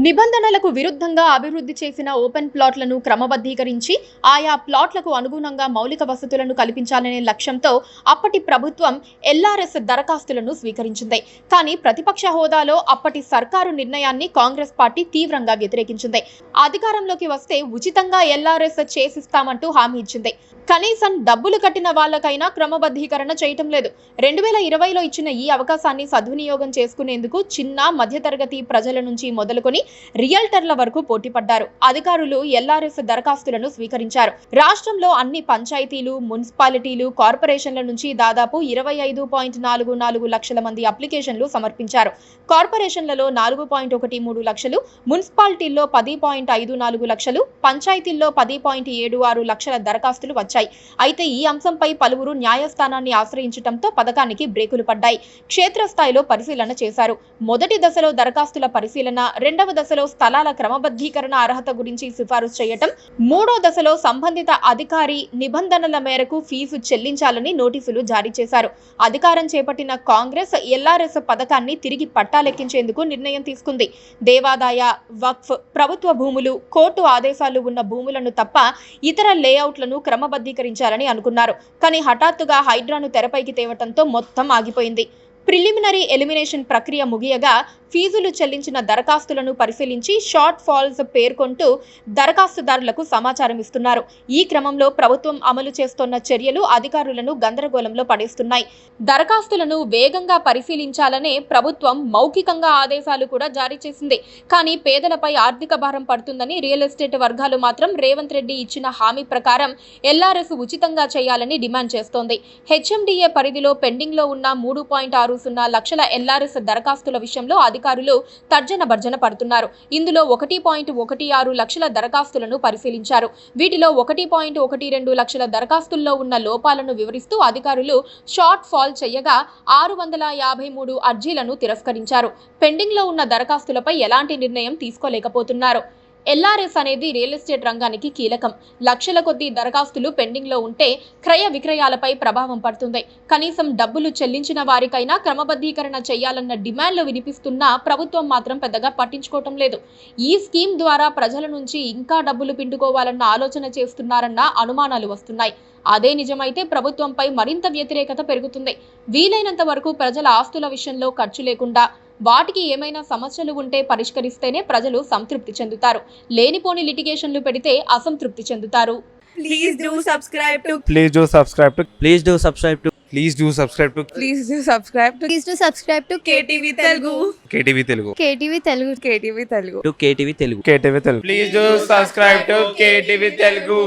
నిబంధనలకు విరుద్ధంగా అభివృద్ధి చేసిన ఓపెన్ ప్లాట్లను క్రమబద్ధీకరించి ఆయా ప్లాట్లకు అనుగుణంగా మౌలిక వసతులను కల్పించాలనే లక్ష్యంతో అప్పటి ప్రభుత్వం ఎల్ఆర్ఎస్ దరఖాస్తులను స్వీకరించింది. కానీ ప్రతిపక్ష హోదాలో అప్పటి సర్కారు నిర్ణయాన్ని కాంగ్రెస్ పార్టీ తీవ్రంగా వ్యతిరేకించింది. అధికారంలోకి వస్తే ఉచితంగా ఎల్ఆర్ఎస్ చేసిస్తామంటూ హామీ ఇచ్చింది. కనీసం డబ్బులు కట్టిన వాళ్ళకైనా క్రమబద్ధీకరణ చేయటం లేదు. 2020లో ఇచ్చిన ఈ అవకాశాన్ని సద్వినియోగం చేసుకునేందుకు చిన్న మధ్యతరగతి ప్రజల నుంచి మొదలుకొని రియల్టర్ల వరకు పోటీపడ్డారు. అధికారులు ఎల్ఆర్ఎస్ దరఖాస్తులను స్వీకరించారు. రాష్ట్రంలో అన్ని పంచాయతీలు, మున్సిపాలిటీలు, కార్పొరేషన్ల నుంచి దాదాపు 25.44 లక్షల మంది అప్లికేషన్లు సమర్పించారు. కార్పొరేషన్లలో 4.13 లక్షలు, మున్సిపాలిటీల్లో 10.54 లక్షలు, పంచాయతీల్లో 10.76 లక్షల దరఖాస్తులు వచ్చాయి. అయితే ఈ అంశంపై పలువురు న్యాయస్థానాన్ని ఆశ్రయించడంతో పథకానికి బ్రేకులు పడ్డాయి. క్షేత్రస్థాయిలో పరిశీలన చేశారు. మొదటి దశలో దరఖాస్తుల పరిశీలన, రెండవ దశలో స్థలాల క్రమబద్ధీకరణ అర్హత గురించి సిఫారసు చేయటం, మూడో దశలో సంబంధిత అధికారి నిబంధనల మేరకు ఫీజు చెల్లించాలని నోటీసులు జారీ చేశారు. అధికారం చేపట్టిన కాంగ్రెస్ ఎల్ఆర్ఎస్ పథకాన్ని తిరిగి పట్టాలెక్కించేందుకు నిర్ణయం తీసుకుంది. దేవాదాయ, వక్ఫ్, ప్రభుత్వ భూములు, కోర్టు ఆదేశాలు ఉన్న భూములను తప్ప ఇతర లేఅవుట్లను క్రమబద్ధీకరించాలని అనుకున్నారు. కానీ హఠాత్తుగా హైడ్రాను తెరపైకి తేవటంతో మొత్తం ఆగిపోయింది. ప్రిలిమినరీ ఎలిమినేషన్ ప్రక్రియ ముగియగా ఫీజులు చెల్లించిన దరఖాస్తులను పరిశీలించి షార్ట్ ఫాల్స్ పేర్కొంటూ దరఖాస్తుదారులకు సమాచారం ఇస్తున్నారు. ఈ క్రమంలో ప్రభుత్వం అమలు చేస్తున్న చర్యలు అధికారులను గందరగోళంలో పడేస్తున్నాయి. దరఖాస్తులను వేగంగా పరిశీలించాలనే ప్రభుత్వం మౌఖికంగా ఆదేశాలు కూడా జారీ చేసింది. కానీ పేదలపై ఆర్థిక భారం పడుతుందని రియల్ ఎస్టేట్ వర్గాలు మాత్రం రేవంత్ రెడ్డి ఇచ్చిన హామీ ప్రకారం ఎల్ఆర్ఎస్ ఉచితంగా చేయాలని డిమాండ్ చేస్తోంది. హెచ్ఎండిఏ పరిధిలో పెండింగ్లో ఉన్న 3.60 లక్షల ఎల్ఆర్ఎస్ దరఖాస్తుల విషయంలో అధికారులు తర్జన భర్జన పడుతున్నారు. ఇందులో 1.16 లక్షల దరఖాస్తులను పరిశీలించారు. వీటిలో 1.12 లక్షల దరఖాస్తుల్లో ఉన్న లోపాలను వివరిస్తూ అధికారులు షార్ట్ ఫాల్ చేయగా 653 అర్జీలను తిరస్కరించారు. పెండింగ్లో ఉన్న దరఖాస్తులపై ఎలాంటి నిర్ణయం తీసుకోలేకపోతున్నారు. ఎల్ఆర్ఎస్ అనేది రియల్ ఎస్టేట్ రంగానికి కీలకం. లక్షల కొద్దీ దరఖాస్తులు పెండింగ్లో ఉంటే క్రయ విక్రయాలపై ప్రభావం పడుతుంది. కనీసం డబ్బులు చెల్లించిన వారికైనా క్రమబద్ధీకరణ చేయాలన్న డిమాండ్లు వినిపిస్తున్నా ప్రభుత్వం మాత్రం పెద్దగా పట్టించుకోవటం లేదు. ఈ స్కీమ్ ద్వారా ప్రజల నుంచి ఇంకా డబ్బులు పిండుకోవాలన్న ఆలోచన చేస్తున్నారన్న అనుమానాలు వస్తున్నాయి. అదే నిజమైతే ప్రభుత్వంపై మరింత వ్యతిరేకత పెరుగుతుంది. వీలైనంత వరకు ప్రజల ఆస్తుల విషయంలో ఖర్చు లేకుండా వాటికి ఏమైనా సమస్యలు ఉంటే పరిష్కరిస్తేనే ప్రజలు సంతృప్తి చెందుతారు. లేనిపోని లిటిగేషన్లు పెడితే అసంతృప్తి చెందుతారు. Please do subscribe to Please do subscribe to Please do subscribe to Please do subscribe to Please do subscribe to Please do subscribe to KTV Telugu. KTV Telugu. KTV Telugu. KTV Telugu. KTV Telugu. KTV Telugu. Please do subscribe to KTV Telugu.